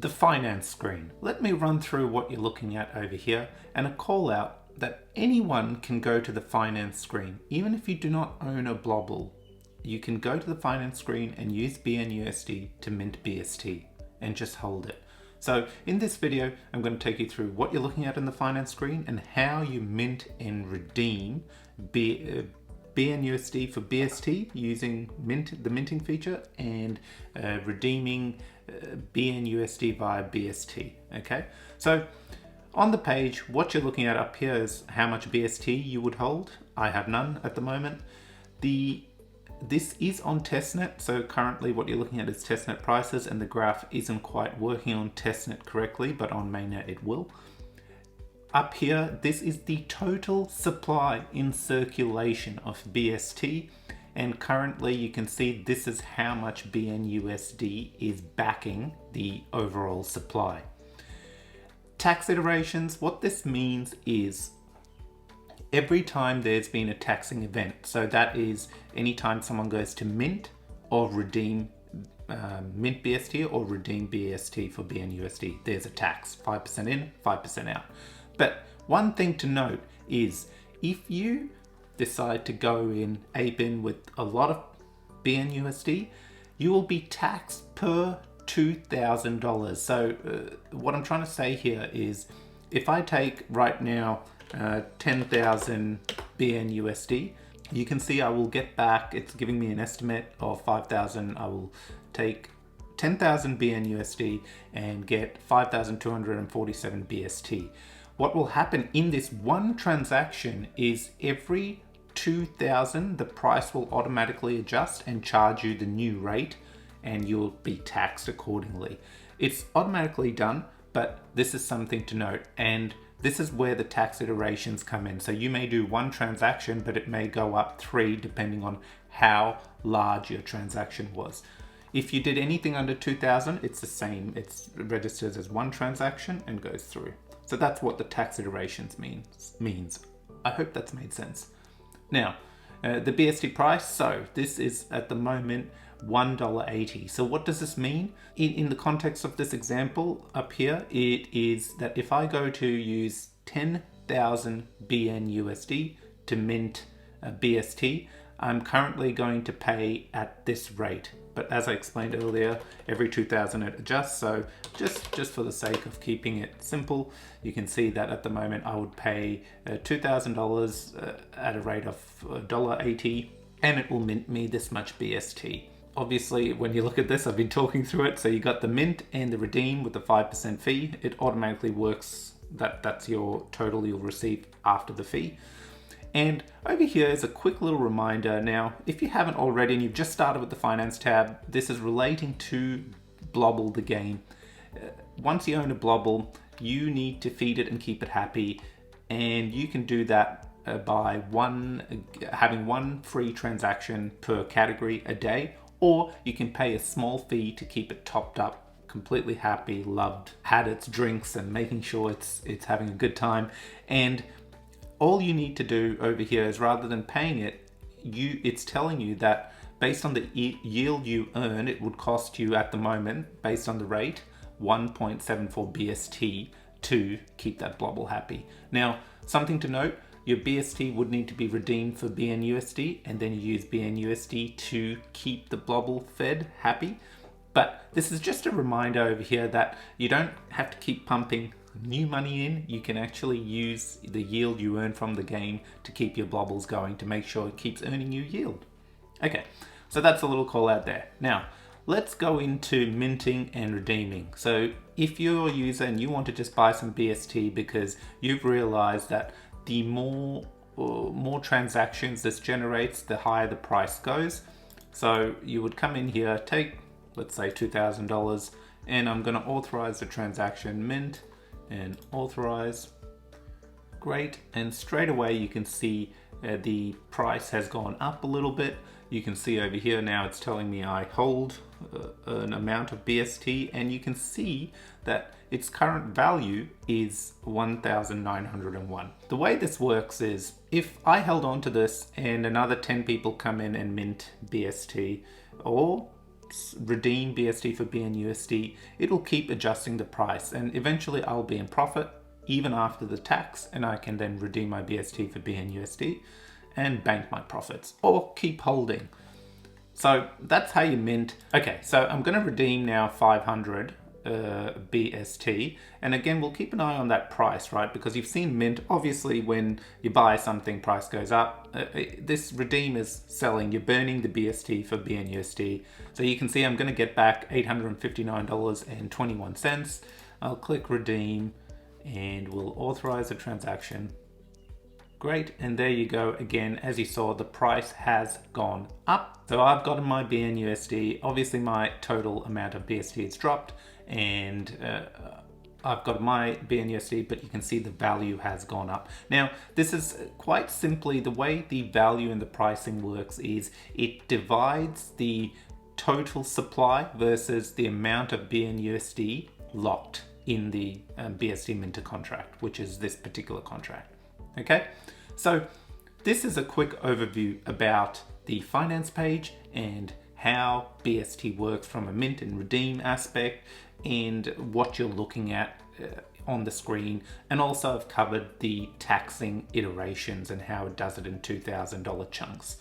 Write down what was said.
The finance screen. Let me run through what you're looking at over here and a call out that anyone can go to the finance screen. Even if you do not own a Blobble, you can go to the finance screen and use BNUSD to mint BST and just hold it. So in this video, I'm going to take you through what you're looking at in the finance screen and how you mint and redeem BNUSD for BST using the minting feature and redeeming BNUSD via BST. Okay, so on the page, what you're looking at up here is how much BST you would hold. I have none at the moment. This is on testnet, so currently what you're looking at is testnet prices, and the graph isn't quite working on testnet correctly, but on mainnet it will. Up here, this is the total supply in circulation of BST, and currently you can see this is how much BNUSD is backing the overall supply. Tax iterations, what this means is every time there's been a taxing event, so that is anytime someone goes to mint or redeem mint BST or redeem BST for BNUSD, there's a tax, 5% in, 5% out. But one thing to note is if you decide to go in ape in with a lot of BNUSD, you will be taxed per $2,000. So what I'm trying to say here is if I take right now 10,000 BNUSD, you can see I will get back, it's giving me an estimate of 5,000. I will take 10,000 BNUSD and get 5,247 BST. What will happen in this one transaction is every 2,000, the price will automatically adjust and charge you the new rate, and you'll be taxed accordingly. It's automatically done, but this is something to note, and this is where the tax iterations come in. So you may do one transaction, but it may go up 3 depending on how large your transaction was. If you did anything under 2,000, it's the same. It's registered as one transaction and goes through. So that's what the tax iterations means. I hope that's made sense. Now, the BST price, so this is at the moment $1.80. So what does this mean? In the context of this example up here, it is that if I go to use 10,000 BNUSD to mint BST, I'm currently going to pay at this rate. But as I explained earlier, every 2,000 it adjusts. So just for the sake of keeping it simple, you can see that at the moment I would pay $2,000 at a rate of $1.80, and it will mint me this much BST. Obviously, when you look at this, I've been talking through it. So you got the mint and the redeem with the 5% fee. It automatically works. That's your total you'll receive after the fee. And over here is a quick little reminder. Now, if you haven't already and you've just started with the finance tab, this is relating to Blobble the game. Once you own a Blobble, you need to feed it and keep it happy. And you can do that by having one free transaction per category a day, or you can pay a small fee to keep it topped up, completely happy, loved, had its drinks and making sure it's having a good time. And all you need to do over here is, rather than paying it, it's telling you that based on the yield you earn, it would cost you at the moment, based on the rate, 1.74 BST to keep that Blobble happy. Now, something to note, your BST would need to be redeemed for BNUSD, and then you use BNUSD to keep the Blobble fed happy. But this is just a reminder over here that you don't have to keep pumping new money in. You can actually use the yield you earn from the game to keep your Blobbles going, to make sure it keeps earning you yield. Okay, so that's a little call out there. Now, let's go into minting and redeeming. So if you're a user and you want to just buy some BST because you've realized that the more transactions this generates, the higher the price goes. So you would come in here, take, let's say $2,000, and I'm going to authorize the transaction, mint and authorize. Great, and straight away you can see the price has gone up a little bit. You can see over here now it's telling me I hold an amount of BST, and you can see that its current value is 1,901. The way this works is, if I held on to this and another 10 people come in and mint BST, or redeem BST for BNUSD, it'll keep adjusting the price, and eventually I'll be in profit even after the tax, and I can then redeem my BST for BNUSD and bank my profits or keep holding. So that's how you mint. Okay, so I'm going to redeem now 500 BST, and again we'll keep an eye on that price, right? Because you've seen mint, obviously when you buy something, price goes up. This redeem is selling, you're burning the BST for BNUSD. So you can see I'm going to get back $859.21. I'll click redeem and we'll authorize a transaction. Great, and there you go. Again, as you saw, the price has gone up. So I've gotten my BNUSD. Obviously my total amount of BST has dropped, and I've got my BNUSD, but you can see the value has gone up. Now, this is quite simply the way the value and the pricing works is it divides the total supply versus the amount of BNUSD locked in the BST minter contract, which is this particular contract. Okay, so this is a quick overview about the finance page and how BST works from a mint and redeem aspect, and what you're looking at on the screen. And also I've covered the taxing iterations and how it does it in $2,000 chunks.